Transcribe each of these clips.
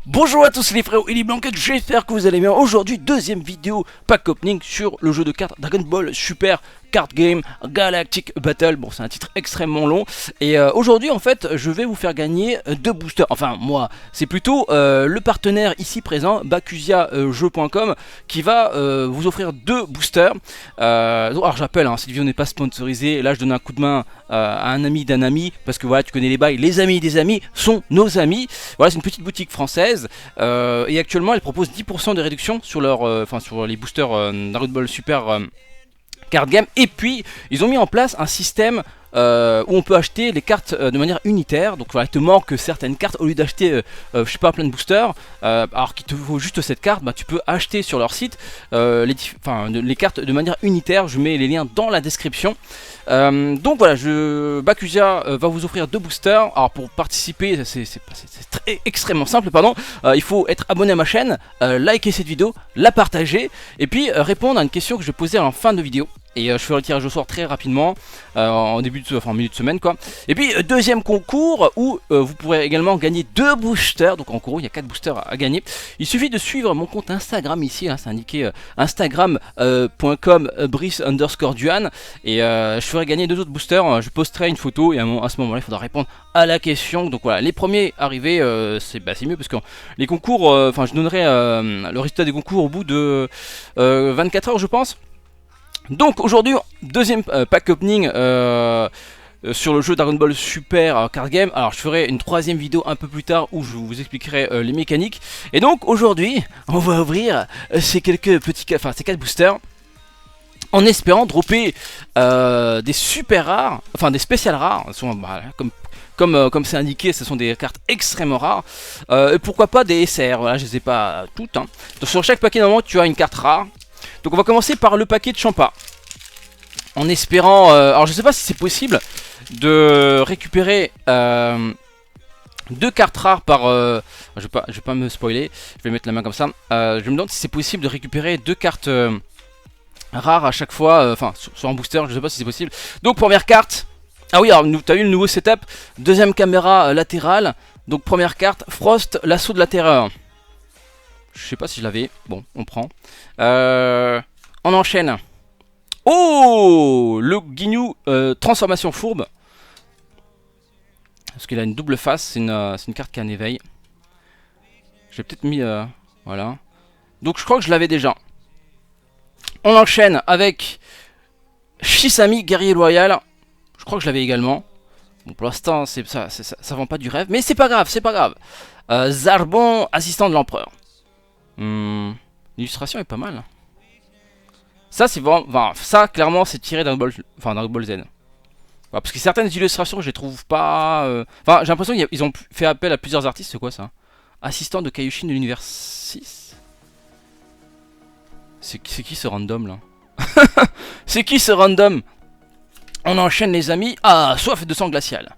Bonjour à tous les frérots et les blanquettes, j'espère que vous allez bien. Aujourd'hui, deuxième vidéo pack opening sur le jeu de cartes Dragon Ball Super Card Game Galactic Battle. Bon, c'est un titre extrêmement long. Et aujourd'hui, en fait, je vais vous faire gagner deux boosters. Enfin, moi, c'est plutôt le partenaire ici présent, bakusiajeu.com, qui va vous offrir deux boosters. Alors, j'appelle, hein, cette vidéo n'est pas sponsorisée. Là, je donne un coup de main à un ami d'un ami, parce que voilà, tu connais les bails, les amis des amis sont nos amis. Voilà, c'est une petite boutique française et actuellement elle propose 10% de réduction sur leur, sur les boosters Dragon Ball Super Card Game. Et puis ils ont mis en place un système où on peut acheter les cartes de manière unitaire. Donc voilà, il te manque certaines cartes, au lieu d'acheter je sais pas plein de boosters, alors qu'il te faut juste cette carte, bah, tu peux acheter sur leur site les cartes de manière unitaire. Je mets les liens dans la description. Donc voilà, Bakusia va vous offrir deux boosters. Alors pour participer, c'est extrêmement simple, pardon. Il faut être abonné à ma chaîne, liker cette vidéo, la partager, et puis répondre à une question que je vais poser en fin de vidéo. Et je ferai le tirage au sort très rapidement, en milieu de semaine quoi. Et puis deuxième concours où vous pourrez également gagner deux boosters. Donc en gros il y a 4 boosters à gagner. Il suffit de suivre mon compte Instagram ici, hein, c'est indiqué instagram.com brice_duan. Et je ferai gagner deux autres boosters. Je posterai une photo et à ce moment là il faudra répondre à la question. Donc voilà, les premiers arrivés c'est mieux, parce que les concours, je donnerai le résultat des concours au bout de 24 heures je pense. Donc aujourd'hui, deuxième pack opening sur le jeu Dragon Ball Super Card Game. Alors je ferai une troisième vidéo un peu plus tard où je vous expliquerai les mécaniques. Et donc aujourd'hui, on va ouvrir ces ces 4 boosters, en espérant dropper des super rares, enfin des spéciales rares. Comme c'est indiqué, ce sont des cartes extrêmement rares. Et pourquoi pas des SR, voilà, je les ai pas toutes. Hein. Donc sur chaque paquet, normalement, tu as une carte rare. Donc on va commencer par le paquet de Champa. En espérant... alors je sais pas si c'est possible de récupérer deux cartes rares par... je vais pas me spoiler, je vais mettre la main comme ça. Je me demande si c'est possible de récupérer deux cartes rares à chaque fois, sur un booster, je sais pas si c'est possible. Donc première carte... Ah oui, alors tu as eu le nouveau setup. Deuxième caméra latérale. Donc première carte, Frost, l'assaut de la terreur. Je sais pas si je l'avais. Bon, on prend. On enchaîne. Oh, le Ginyu transformation fourbe. Parce qu'il a une double face. C'est une carte qui a un éveil. J'ai peut-être mis... voilà. Donc je crois que je l'avais déjà. On enchaîne avec Shisami, guerrier loyal. Je crois que je l'avais également. Bon, pour l'instant, ça vend pas du rêve. Mais c'est pas grave, c'est pas grave. Zarbon, assistant de l'empereur. L'illustration est pas mal. Ça c'est vraiment, ça clairement c'est tiré d'un Dragon Ball Z. Parce que certaines illustrations je les trouve pas. J'ai l'impression qu'ils ont fait appel à plusieurs artistes. C'est quoi ça? Assistant de Kaioshin de l'univers 6. C'est qui ce random là? C'est qui ce random? On enchaîne les amis. Ah, soif de sang glacial.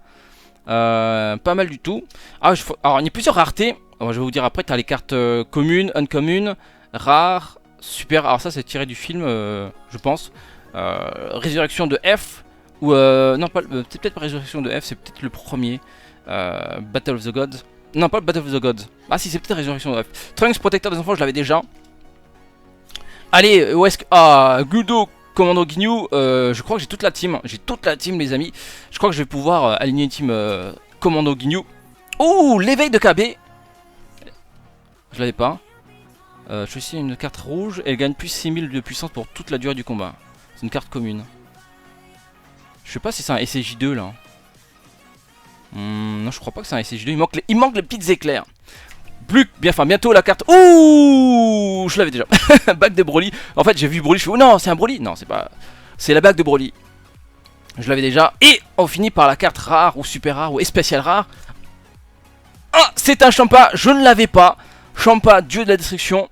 Pas mal du tout. Alors il y a plusieurs raretés. Alors, je vais vous dire après, tu as les cartes communes, uncommon, rares, super. Alors ça c'est tiré du film, je pense. Résurrection de F. Ou non, c'est peut-être pas Résurrection de F, c'est peut-être le premier. Battle of the Gods. Non, pas Battle of the Gods. Ah si, c'est peut-être Résurrection de F. Trunks, protecteur des enfants, je l'avais déjà. Allez, où est-ce que... Ah, Guldo, Commando Ginyu. Je crois que j'ai toute la team. J'ai toute la team les amis. Je crois que je vais pouvoir aligner une team Commando Ginyu. Oh, l'éveil de KB. Je l'avais pas. Je choisis une carte rouge. Elle gagne plus 6000 de puissance pour toute la durée du combat. C'est une carte commune. Je sais pas si c'est un SCJ2 là. Non, je crois pas que c'est un SCJ2. Il manque les petites éclairs. Bientôt la carte. Ouh, je l'avais déjà. Bague de Broly. En fait, j'ai vu Broly. Je fais, oh non, c'est un Broly. Non, c'est pas. C'est la bague de Broly. Je l'avais déjà. Et on finit par la carte rare ou super rare ou spéciale rare. Ah, c'est un Champa. Je ne l'avais pas. Champa, dieu de la destruction.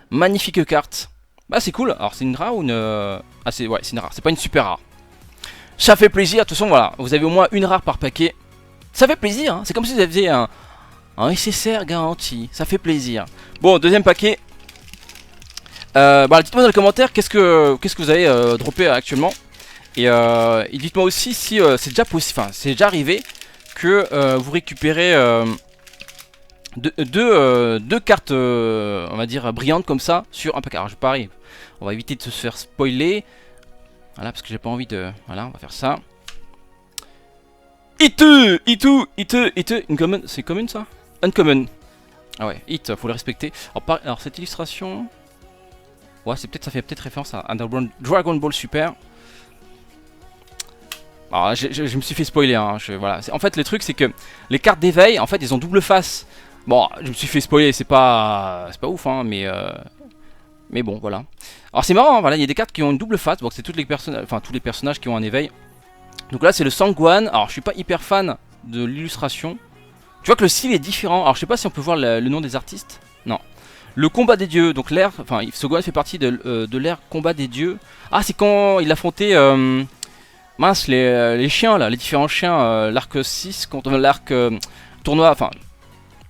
Magnifique carte. Bah c'est cool. Alors c'est une rare ou une... Ah c'est une rare. C'est pas une super rare. Ça fait plaisir. De toute façon voilà. Vous avez au moins une rare par paquet. Ça fait plaisir. Hein. C'est comme si vous aviez un SSR garanti. Ça fait plaisir. Bon, deuxième paquet. Dites-moi dans les commentaires qu'est-ce que vous avez droppé actuellement. Et dites-moi aussi si c'est déjà possible. Enfin, c'est déjà arrivé que vous récupérez deux cartes, on va dire, brillantes comme ça sur un paquet. Alors pareil, on va éviter de se faire spoiler. Voilà, parce que j'ai pas envie de... Voilà, on va faire ça. Itu, uncommon, c'est common ça? Uncommon. Ah ouais, hit, faut le respecter. Alors cette illustration... Ouais, ça fait peut-être référence à Dragon Ball Super. Alors, je me suis fait spoiler, hein, voilà. En fait, le truc, c'est que les cartes d'éveil, en fait, ils ont double face. Bon, je me suis fait spoiler, c'est pas ouf, hein, mais bon, voilà. Alors, c'est marrant, hein, voilà, il y a des cartes qui ont une double face. Bon, c'est tous les personnages qui ont un éveil. Donc là, c'est le Sangwan. Alors, je suis pas hyper fan de l'illustration. Tu vois que le style est différent. Alors, je sais pas si on peut voir le nom des artistes. Non. Le combat des dieux, donc l'ère, enfin, Sangwan fait partie de l'ère combat des dieux. Ah, c'est quand il affrontait. Mince, les chiens là, les différents chiens, l'arc 6 contre l'arc tournoi, enfin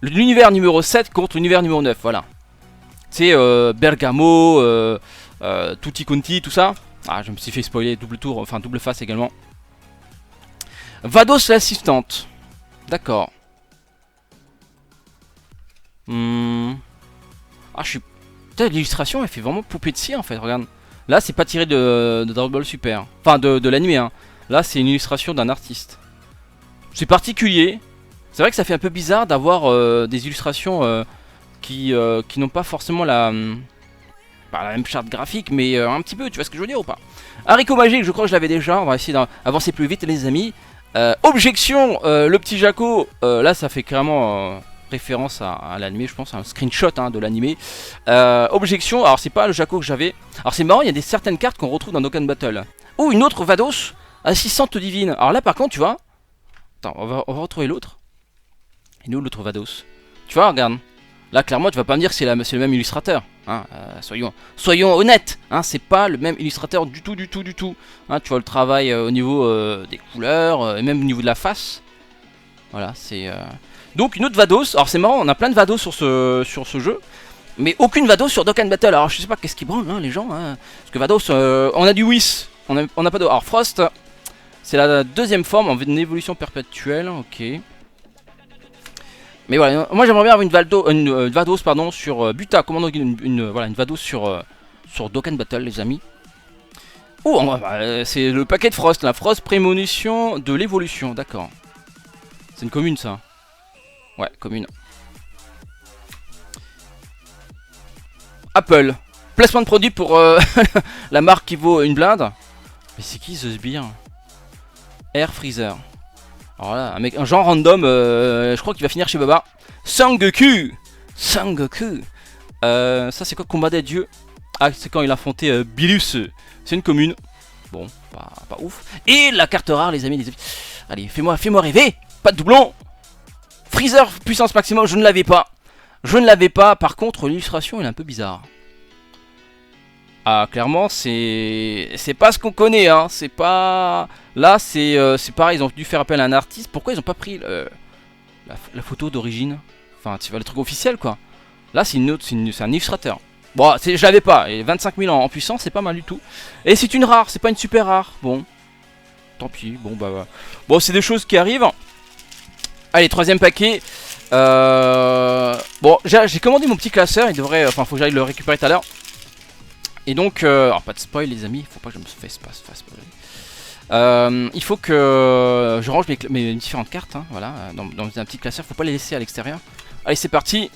l'univers numéro 7 contre l'univers numéro 9, voilà. C'est Bergamo, Tutti Conti, tout ça. Ah, je me suis fait spoiler, double tour, enfin double face également. Vados l'assistante. D'accord. Ah, je suis... Putain, l'illustration, elle fait vraiment poupée de cire en fait, regarde. Là, c'est pas tiré de Dragon Ball Super. Enfin, de l'animé, hein. Là, c'est une illustration d'un artiste. C'est particulier. C'est vrai que ça fait un peu bizarre d'avoir des illustrations qui n'ont pas forcément la même charte graphique, mais un petit peu, tu vois ce que je veux dire ou pas? Haricot magique, je crois que je l'avais déjà. On va essayer d'avancer plus vite, les amis. Objection, le petit Jaco. Là, ça fait carrément... référence à l'animé, je pense, un screenshot hein, de l'animé. Objection, alors c'est pas le Jaco que j'avais. Alors c'est marrant, il y a certaines cartes qu'on retrouve dans Dokkan Battle. Oh, une autre Vados, assistante divine. Alors là par contre, tu vois, attends, on va retrouver l'autre. Et nous, l'autre Vados. Tu vois, regarde. Là, clairement, tu vas pas me dire que c'est le même illustrateur. Hein, soyons honnêtes. Hein, c'est pas le même illustrateur du tout. Hein, tu vois le travail au niveau des couleurs et même au niveau de la face. Voilà, c'est... Donc une autre Vados, alors c'est marrant, on a plein de Vados sur ce jeu, mais aucune Vados sur Dokkan Battle. Alors je sais pas qu'est-ce qui branle hein, les gens, hein. Parce que Vados, on a du Whis, on a pas de... Alors Frost, c'est la deuxième forme en évolution perpétuelle, ok. Mais voilà, moi j'aimerais bien avoir une Vados pardon, sur Buta, commando, voilà, une Vados sur Dokkan Battle les amis. Oh, c'est le paquet de Frost, la Frost prémonition de l'évolution, d'accord. C'est une commune ça. Ouais, commune. Apple. Placement de produit pour la marque qui vaut une blinde. Mais c'est qui ce sbire? Air Freezer. Alors là, un genre random, je crois qu'il va finir chez Baba. Sangoku. Ça c'est quoi, combat des dieux? Ah, c'est quand il a affronté Bilus. C'est une commune. Bon, pas ouf. Et la carte rare les amis. Allez, fais-moi rêver. Pas de doublon. Freezer puissance maximum, je ne l'avais pas. Par contre, l'illustration elle est un peu bizarre. Ah, clairement, c'est pas ce qu'on connaît, hein. C'est pas... Là, c'est pareil, ils ont dû faire appel à un artiste. Pourquoi ils ont pas pris la photo d'origine? Enfin, tu vois, le truc officiel, quoi. Là, c'est un illustrateur. Bon, je l'avais pas. Et 25 000 en puissance, c'est pas mal du tout. Et c'est une rare, c'est pas une super rare. Bon, tant pis. Bon, bah... Bon, c'est des choses qui arrivent. Allez, troisième paquet. Bon, j'ai commandé mon petit classeur. Il devrait... Enfin, faut que j'aille le récupérer tout à l'heure. Et donc... alors, pas de spoil, les amis. Faut pas que je me fasse spoiler. Il faut que je range mes différentes cartes. Hein, voilà, dans un petit classeur. Faut pas les laisser à l'extérieur. Allez, c'est parti.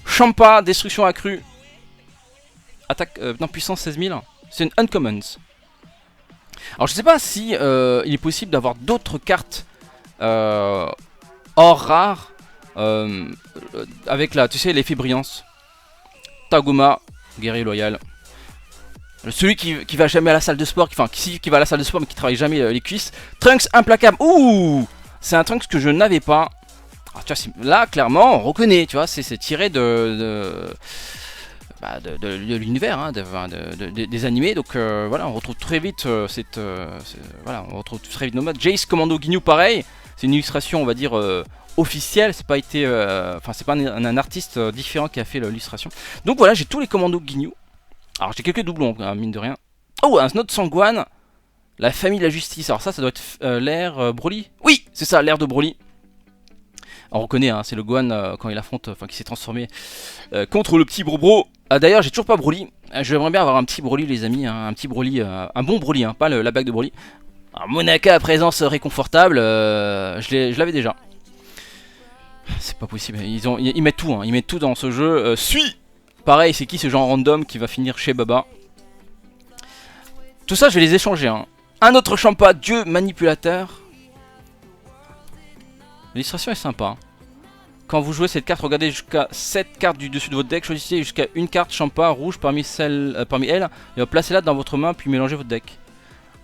Champa, destruction accrue. Attaque... non, puissance 16 000. C'est une uncommons. Alors, je sais pas si il est possible d'avoir d'autres cartes... or rare avec tu sais, l'effet brillance. Tagoma, guerrier loyal. Celui qui va jamais à la salle de sport, qui va à la salle de sport mais qui travaille jamais les cuisses. Trunks implacable. Ouh, c'est un Trunks que je n'avais pas. Alors, tu vois, là clairement on reconnaît, tu vois, c'est tiré de l'univers, hein, des animés. Donc voilà, on retrouve très vite voilà, on retrouve très vite nos modes. Jace Commando Ginyu pareil. C'est une illustration, on va dire, officielle. C'est pas été... Enfin, c'est pas un artiste différent qui a fait l'illustration. Donc voilà, j'ai tous les commandos Ginyu. Alors, j'ai quelques doublons, hein, mine de rien. Oh, un autre Sangwan. La famille de la justice. Alors ça doit être l'ère Broly. Oui, c'est ça, l'ère de Broly. On reconnaît, hein, c'est le Gohan quand il affronte, enfin qui s'est transformé contre le petit Bro. D'ailleurs, j'ai toujours pas Broly. J'aimerais bien avoir un petit Broly, les amis, hein, un petit Broly, un bon Broly, hein, pas la bague de Broly. Alors, Monaka à présence réconfortable, je l'avais déjà. C'est pas possible, ils mettent tout, hein, ils mettent tout dans ce jeu. Pareil, c'est qui ce genre random qui va finir chez Baba? Tout ça, je vais les échanger. Hein. Un autre Champa, Dieu manipulateur. L'illustration est sympa. Hein. Quand vous jouez cette carte, regardez jusqu'à 7 cartes du dessus de votre deck. Choisissez jusqu'à une carte Champa rouge parmi elles et placez-la dans votre main puis mélangez votre deck.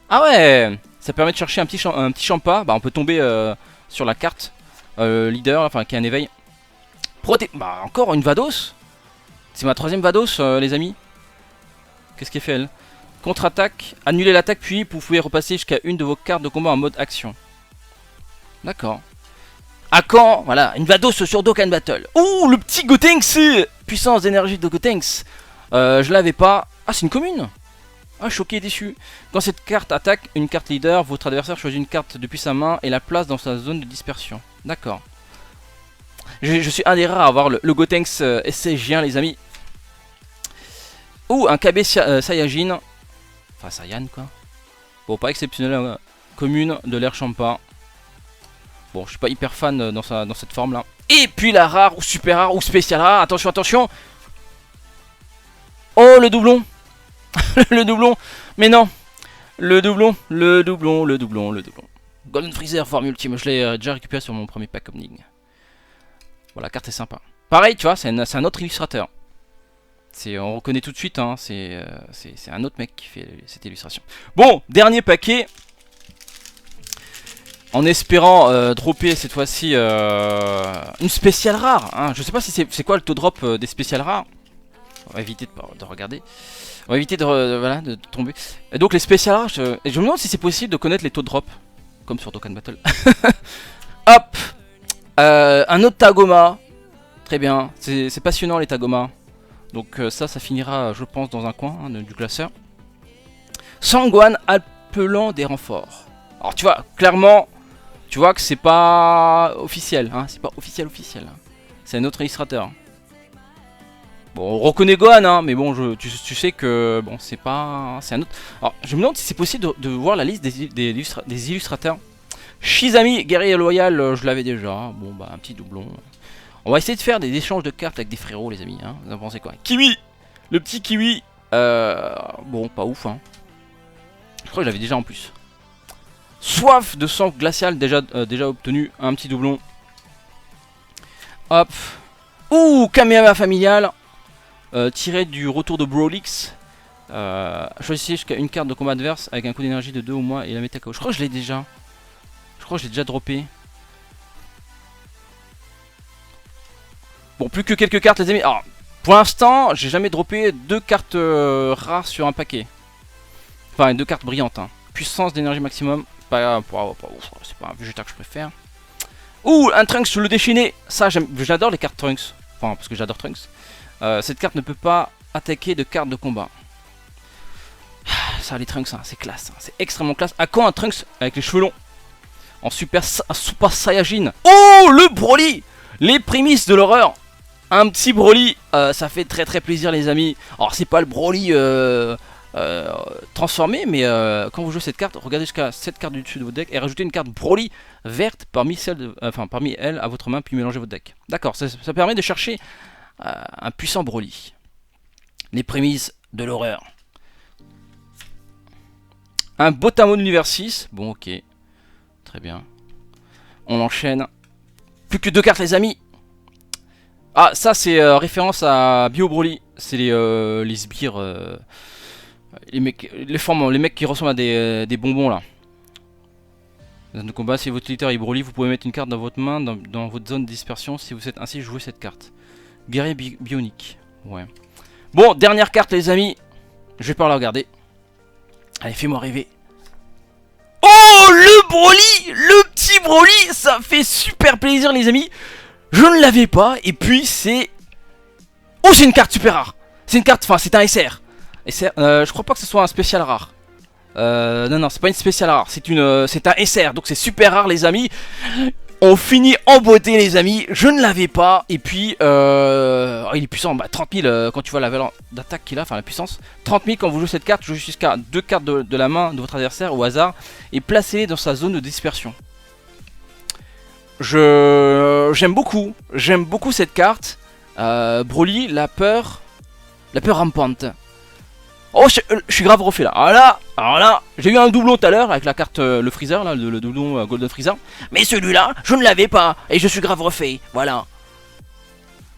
Ah ouais, ça permet de chercher un petit Champa. Bah, on peut tomber sur la carte leader, enfin qui a un éveil. Bah, encore une Vados. C'est ma troisième Vados, les amis. Qu'est-ce qu'elle fait elle? Contre-attaque, annulez l'attaque, puis vous pouvez repasser jusqu'à une de vos cartes de combat en mode action. D'accord. À quand? Voilà, une Vados sur Dokkan Battle. Ouh, le petit Gotenks. Puissance d'énergie de Gotenks. Je l'avais pas. Ah, c'est une commune. Ah, choqué et déçu. Quand cette carte attaque une carte leader, votre adversaire choisit une carte depuis sa main et la place dans sa zone de dispersion. D'accord. Je suis un des rares à avoir le Gotenks SCG1, les amis. Ou un KB Saiyajin. Enfin, Saiyan, quoi. Bon, pas exceptionnel. Commune de l'ère Champa. Bon, je suis pas hyper fan dans cette forme-là. Et puis la rare, ou super rare, ou spécial rare. Attention, attention. Oh, le doublon. Le doublon. Mais non. Le doublon. Golden Freezer, forme ultime. Je l'ai déjà récupéré sur mon premier pack opening. Bon, la carte est sympa. Pareil, tu vois, c'est un autre illustrateur. On reconnaît tout de suite, hein, c'est un autre mec qui fait cette illustration. Bon, dernier paquet. En espérant dropper cette fois-ci une spéciale rare. Hein. Je sais pas si c'est quoi le taux drop des spéciales rares. On va éviter de regarder. On va éviter de tomber. Et donc les spéciales rares, je me demande si c'est possible de connaître les taux de drop. Comme sur Dokkan Battle. Hop. Un autre Tagoma. Très bien. C'est passionnant les Tagoma. Donc ça finira, je pense, dans un coin hein, du classeur. Sangwan appelant des renforts. Alors tu vois, clairement, tu vois que c'est pas officiel. Hein, c'est pas officiel. Hein. C'est un autre illustrateur. Bon, on reconnaît Gohan, hein, mais bon, tu sais que bon, c'est pas, c'est un autre. Alors, je me demande si c'est possible de voir la liste des illustrateurs. Shizami, guerrier loyal, je l'avais déjà. Bon, bah, un petit doublon. On va essayer de faire des échanges de cartes avec des frérots, les amis. Hein. Vous en pensez quoi? Kiwi, le petit Kiwi. Bon, pas ouf. Hein. Je crois que je l'avais déjà en plus. Soif de sang glacial, déjà obtenu. Un petit doublon. Hop. Ouh, Kamehameha familial. Tiré du retour de Brolix. Choisissez jusqu'à une carte de combat adverse avec un coup d'énergie de 2 ou moins et la mettez à KO. Je crois que je l'ai déjà. Je crois que je l'ai déjà droppé. Bon, plus que quelques cartes, les amis. Alors, pour l'instant, j'ai jamais droppé 2 cartes rares sur un paquet. Enfin, 2 cartes brillantes. Hein. Puissance d'énergie maximum. C'est pas un Vegeta que je préfère. Ouh, un Trunks le déchaîné. Ça, j'adore les cartes Trunks. Enfin, parce que j'adore Trunks. Cette carte ne peut pas attaquer de cartes de combat. Ça, les Trunks, hein, c'est classe. Hein, c'est extrêmement classe. À quand un Trunks avec les cheveux longs? En Super Saiyajin. Oh, le Broly. Les prémices de l'horreur. Un petit Broly, ça fait très plaisir les amis. Alors c'est pas le Broly transformé, mais quand vous jouez cette carte, regardez jusqu'à cette carte du dessus de votre deck et rajoutez une carte Broly verte parmi elles à votre main, puis mélangez votre deck. D'accord, ça permet de chercher un puissant Broly. Les prémices de l'horreur. Un Botamon Univers 6, bon ok, très bien. On enchaîne. Plus que 2 cartes les amis. Ah, ça c'est référence à Bio Broly. C'est les sbires. Les mecs qui ressemblent à des bonbons là. Zone de combat, si votre leader est Broly, vous pouvez mettre une carte dans votre main, dans votre zone de dispersion. Si vous êtes ainsi, jouez cette carte. Guerrier bionique. Ouais. Bon, dernière carte les amis. Je vais pas la regarder. Allez, fais-moi rêver. Oh, le Broly, le petit Broly, ça fait super plaisir les amis. Je ne l'avais pas, et puis c'est... Oh, c'est une carte super rare. C'est une carte, enfin c'est un SR. Je crois pas que ce soit un spécial rare. Non, c'est pas une spéciale rare, c'est un SR, donc c'est super rare les amis. On finit en beauté les amis, je ne l'avais pas. Et puis il est puissant, 30 000 quand tu vois la valeur d'attaque qu'il a, enfin la puissance. 30 000 quand vous jouez cette carte, jouez jusqu'à 2 cartes de la main de votre adversaire au hasard et placez-les dans sa zone de dispersion. J'aime beaucoup cette carte. Broly, la peur rampante. Oh, je suis grave refait là. Alors là, j'ai eu un doublon tout à l'heure avec la carte le Freezer, là, le doublon Golden Freezer. Mais celui-là, je ne l'avais pas et je suis grave refait. Voilà.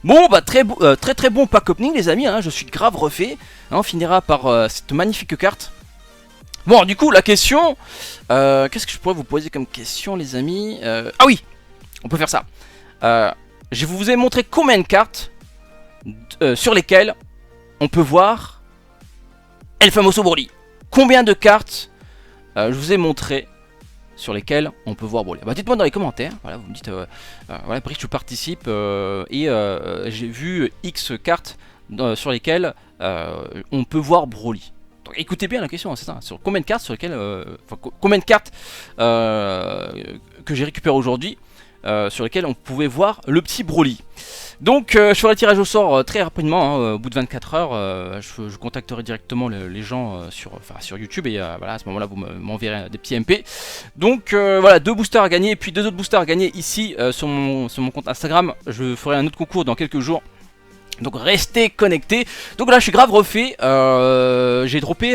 Bon, très bon pack opening les amis. Hein, je suis grave refait. Hein, on finira par cette magnifique carte. Bon, du coup, la question, qu'est-ce que je pourrais vous poser comme question les amis? Ah oui, on peut faire ça. Je vous ai montré combien de cartes sur lesquelles on peut voir El Famoso Broly. Combien de cartes je vous ai montré sur lesquelles on peut voir Broly? Dites-moi dans les commentaires. Voilà, vous me dites, voilà, Brick, je participe et j'ai vu X cartes sur lesquelles on peut voir Broly. Donc, écoutez bien la question, hein, c'est ça. Sur combien de cartes sur lesquelles, combien de cartes que j'ai récupérées aujourd'hui sur lesquelles on pouvait voir le petit Broly. Donc je ferai le tirage au sort très rapidement, hein, au bout de 24 heures, je contacterai directement les gens sur YouTube et voilà, à ce moment là vous m'enverrez des petits MP. Donc voilà, 2 boosters à gagner et puis 2 autres boosters à gagner ici sur mon compte Instagram. Je ferai un autre concours dans quelques jours. Donc restez connectés. Donc là je suis grave refait. J'ai droppé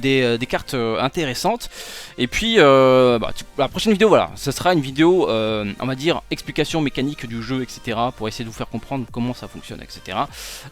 des cartes intéressantes. Et puis la prochaine vidéo, voilà, ce sera une vidéo on va dire explication mécanique du jeu, etc. Pour essayer de vous faire comprendre comment ça fonctionne, etc.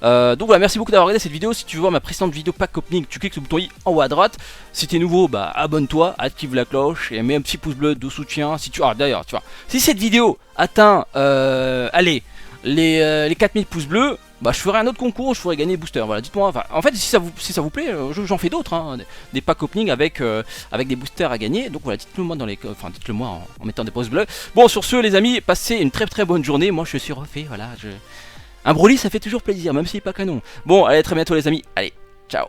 Donc voilà, merci beaucoup d'avoir regardé cette vidéo. Si tu veux voir ma précédente vidéo pack opening, tu cliques sur le bouton i en haut à droite. Si tu es nouveau, abonne-toi, active la cloche et mets un petit pouce bleu de soutien. Si tu d'ailleurs, tu vois, si cette vidéo atteint allez, les 4000 pouces bleus, je ferai un autre concours, je ferai gagner booster. Voilà, dites-moi, en fait si ça vous plaît, j'en fais d'autres, hein, des pack opening avec des boosters à gagner. Donc voilà, dites-le moi dites-le moi en mettant des pouces bleus. Bon, sur ce les amis, passez une très bonne journée. Moi je suis refait, voilà, un Broly ça fait toujours plaisir, même s'il n'est pas canon. Bon, allez, très bientôt les amis, allez, ciao.